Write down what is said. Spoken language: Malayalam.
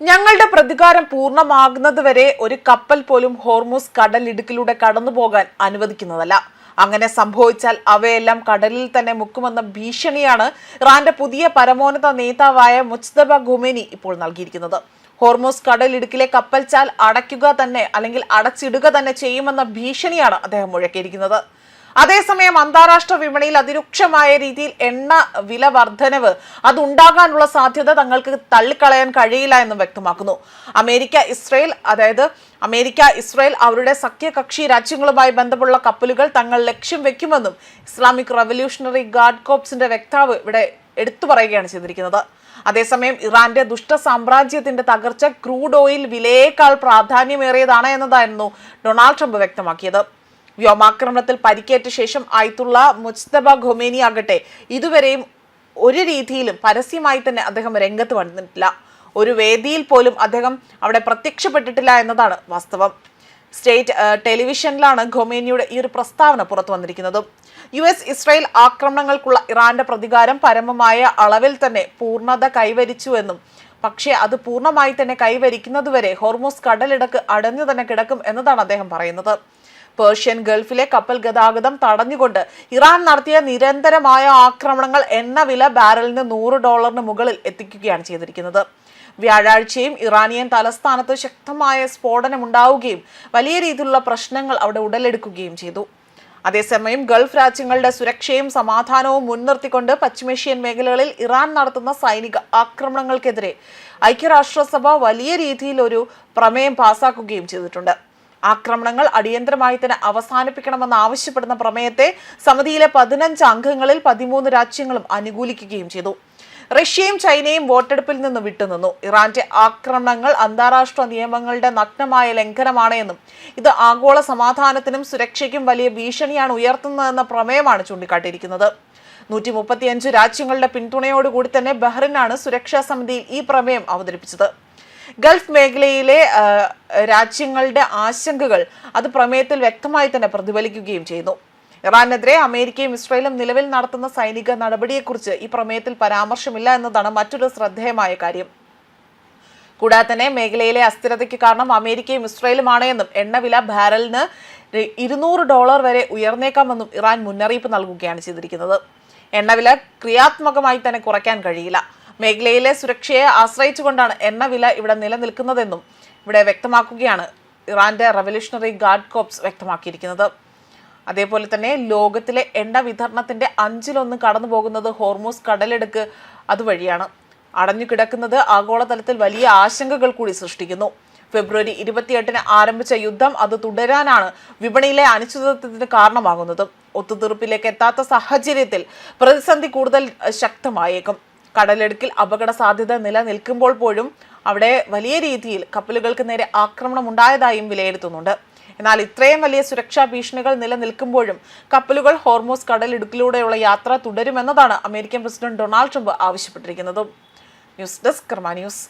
ഞങ്ങളുടെ പ്രതികാരം പൂർണ്ണമാകുന്നതുവരെ ഒരു കപ്പൽ പോലും ഹോർമൂസ് കടലിടുക്കിലൂടെ കടന്നുപോകാൻ അനുവദിക്കുന്നതല്ല. അങ്ങനെ സംഭവിച്ചാൽ അവയെല്ലാം കടലിൽ തന്നെ മുക്കുമെന്ന ഭീഷണിയാണ് ഇറാന്റെ പുതിയ പരമോന്നത നേതാവായ മുജ്തബ ഖൊമേനി ഇപ്പോൾ നൽകിയിരിക്കുന്നത്. ഹോർമൂസ് കടലിടുക്കിലെ കപ്പൽച്ചാൽ അടയ്ക്കുക തന്നെ അല്ലെങ്കിൽ അടച്ചിടുക തന്നെ ചെയ്യുമെന്ന ഭീഷണിയാണ് അദ്ദേഹം മുഴക്കിയിരിക്കുന്നത്. അതേസമയം അന്താരാഷ്ട്ര വിപണിയിൽ അതിരൂക്ഷമായ രീതിയിൽ എണ്ണ വില വർധനവ് അതുണ്ടാകാനുള്ള സാധ്യത തങ്ങൾക്ക് തള്ളിക്കളയാൻ കഴിയില്ല എന്നും വ്യക്തമാക്കുന്നു. അമേരിക്ക ഇസ്രായേൽ അവരുടെ സഖ്യകക്ഷി രാജ്യങ്ങളുമായി ബന്ധമുള്ള കപ്പലുകൾ തങ്ങൾ ലക്ഷ്യം വെക്കുമെന്നും ഇസ്ലാമിക് റവല്യൂഷണറി ഗാർഡ് കോർപ്സിന്റെ വക്താവ് ഇവിടെ എടുത്തു പറയുകയാണ് ചെയ്തിരിക്കുന്നത്. അതേസമയം ഇറാന്റെ ദുഷ്ട സാമ്രാജ്യത്തിന്റെ തകർച്ച ക്രൂഡ് ഓയിൽ വിലയേക്കാൾ പ്രാധാന്യമേറിയതാണ് എന്നതായിരുന്നു ഡൊണാൾഡ് ട്രംപ് വ്യക്തമാക്കിയത്. വ്യോമാക്രമണത്തിൽ പരിക്കേറ്റ ശേഷം ആയത്തുള്ള മുജ്തബ ഖൊമേനി ആകട്ടെ ഇതുവരെയും ഒരു രീതിയിലും പരസ്യമായി തന്നെ അദ്ദേഹം രംഗത്ത് വന്നിട്ടില്ല. ഒരു വേദിയിൽ പോലും അദ്ദേഹം അവിടെ പ്രത്യക്ഷപ്പെട്ടിട്ടില്ല എന്നതാണ് വാസ്തവം. സ്റ്റേറ്റ് ടെലിവിഷനിലാണ് ഖൊമേനിയുടെ ഈ ഒരു പ്രസ്താവന പുറത്തു വന്നിരിക്കുന്നത്. ഇസ്രായേൽ ആക്രമണങ്ങൾക്കുള്ള ഇറാന്റെ പ്രതികാരം പരമമായ അളവിൽ തന്നെ പൂർണ്ണത കൈവരിച്ചുവെന്നും പക്ഷേ അത് പൂർണ്ണമായി തന്നെ കൈവരിക്കുന്നതുവരെ ഹോർമൂസ് കടലിടുക്ക് അടഞ്ഞു തന്നെ കിടക്കും എന്നതാണ് അദ്ദേഹം പറയുന്നത്. പേർഷ്യൻ ഗൾഫിലെ കപ്പൽ ഗതാഗതം തടഞ്ഞുകൊണ്ട് ഇറാൻ നടത്തിയ നിരന്തരമായ ആക്രമണങ്ങൾ എണ്ണവില ബാരലിന് $100 മുകളിൽ എത്തിക്കുകയാണ് ചെയ്തിരിക്കുന്നത്. വ്യാഴാഴ്ചയും ഇറാനിയൻ തലസ്ഥാനത്ത് ശക്തമായ സ്ഫോടനമുണ്ടാവുകയും വലിയ രീതിയിലുള്ള പ്രശ്നങ്ങൾ അവിടെ ഉടലെടുക്കുകയും ചെയ്തു. അതേസമയം ഗൾഫ് രാജ്യങ്ങളുടെ സുരക്ഷയും സമാധാനവും മുൻനിർത്തിക്കൊണ്ട് പശ്ചിമേഷ്യൻ മേഖലകളിൽ ഇറാൻ നടത്തുന്ന സൈനിക ആക്രമണങ്ങൾക്കെതിരെ ഐക്യരാഷ്ട്രസഭ വലിയ രീതിയിൽ ഒരു പ്രമേയം പാസാക്കുകയും ചെയ്തിട്ടുണ്ട്. ആക്രമണങ്ങൾ അടിയന്തരമായി തന്നെ അവസാനിപ്പിക്കണമെന്ന് ആവശ്യപ്പെടുന്ന പ്രമേയത്തെ സമിതിയിലെ 15 അംഗങ്ങളിൽ 13 രാജ്യങ്ങളും അനുകൂലിക്കുകയും ചെയ്തു. റഷ്യയും ചൈനയും വോട്ടെടുപ്പിൽ നിന്ന് വിട്ടുനിന്നു. ഇറാന്റെ ആക്രമണങ്ങൾ അന്താരാഷ്ട്ര നിയമങ്ങളുടെ നഗ്നമായ ലംഘനമാണ് എന്നും ഇത് ആഗോള സമാധാനത്തിനും സുരക്ഷയ്ക്കും വലിയ ഭീഷണിയാണ് ഉയർത്തുന്നതെന്ന പ്രമേയമാണ് ചൂണ്ടിക്കാട്ടിയിരിക്കുന്നത്. 135 രാജ്യങ്ങളുടെ പിന്തുണയോടുകൂടി തന്നെ ബഹ്റിനാണ് സുരക്ഷാ സമിതിയിൽ ഈ പ്രമേയം അവതരിപ്പിച്ചത്. ഗൾഫ് മേഖലയിലെ രാജ്യങ്ങളുടെ ആശങ്കകൾ അത് പ്രമേയത്തിൽ വ്യക്തമായി തന്നെ പ്രതിഫലിക്കുകയും ചെയ്യുന്നു. ഇറാനെതിരെ അമേരിക്കയും ഇസ്രായേലും നിലവിൽ നടത്തുന്ന സൈനിക നടപടിയെക്കുറിച്ച് ഈ പ്രമേയത്തിൽ പരാമർശമില്ല എന്നതാണ് മറ്റൊരു ശ്രദ്ധേയമായ കാര്യം. കൂടാതെ തന്നെ മേഖലയിലെ അസ്ഥിരതയ്ക്ക് കാരണം അമേരിക്കയും ഇസ്രായേലുമാണ് എന്നും എണ്ണവില ബാരലിന് $200 വരെ ഉയർന്നേക്കാമെന്നും ഇറാൻ മുന്നറിയിപ്പ് നൽകുകയാണ് ചെയ്തിരിക്കുന്നത്. എണ്ണവില ക്രിയാത്മകമായി തന്നെ കുറയ്ക്കാൻ കഴിയില്ല. മേഖലയിലെ സുരക്ഷയെ ആശ്രയിച്ചുകൊണ്ടാണ് എണ്ണവില ഇവിടെ നിലനിൽക്കുന്നതെന്നും ഇവിടെ വ്യക്തമാക്കുകയാണ് ഇറാന്റെ റവല്യൂഷണറി ഗാർഡ് കോർപ്സ് വ്യക്തമാക്കിയിരിക്കുന്നത്. അതേപോലെ തന്നെ ലോകത്തിലെ എണ്ണ വിതരണത്തിന്റെ 1/5 കടന്നു പോകുന്നത് ഹോർമൂസ് കടലിടുക്ക് അതുവഴിയാണ്. അടഞ്ഞു കിടക്കുന്നത് ആഗോളതലത്തിൽ വലിയ ആശങ്കകൾ കൂടി സൃഷ്ടിക്കുന്നു. ഫെബ്രുവരി 28-ന് ആരംഭിച്ച യുദ്ധം അത് തുടരാനാണ് വിപണിയിലെ അനിശ്ചിതത്വത്തിന് കാരണമാകുന്നത്. ഒത്തുതീർപ്പിലേക്ക് എത്താത്ത സാഹചര്യത്തിൽ പ്രതിസന്ധി കൂടുതൽ ശക്തമായേക്കും. കടലിടുക്കിൽ അപകട സാധ്യത നിലനിൽക്കുമ്പോൾ പോലും അവിടെ വലിയ രീതിയിൽ കപ്പലുകൾക്ക് നേരെ ആക്രമണം ഉണ്ടായതായും വിലയിരുത്തുന്നുണ്ട്. എന്നാൽ ഇത്രയും വലിയ സുരക്ഷാ ഭീഷണികൾ നിലനിൽക്കുമ്പോഴും കപ്പലുകൾ ഹോർമൂസ് കടലിടുക്കിലൂടെയുള്ള യാത്ര തുടരുമെന്നതാണ് അമേരിക്കൻ പ്രസിഡന്റ് ഡൊണാൾഡ് ട്രംപ് ആവശ്യപ്പെട്ടിരിക്കുന്നത്. ന്യൂസ് ഡെസ്ക് കർമ്മ ന്യൂസ്.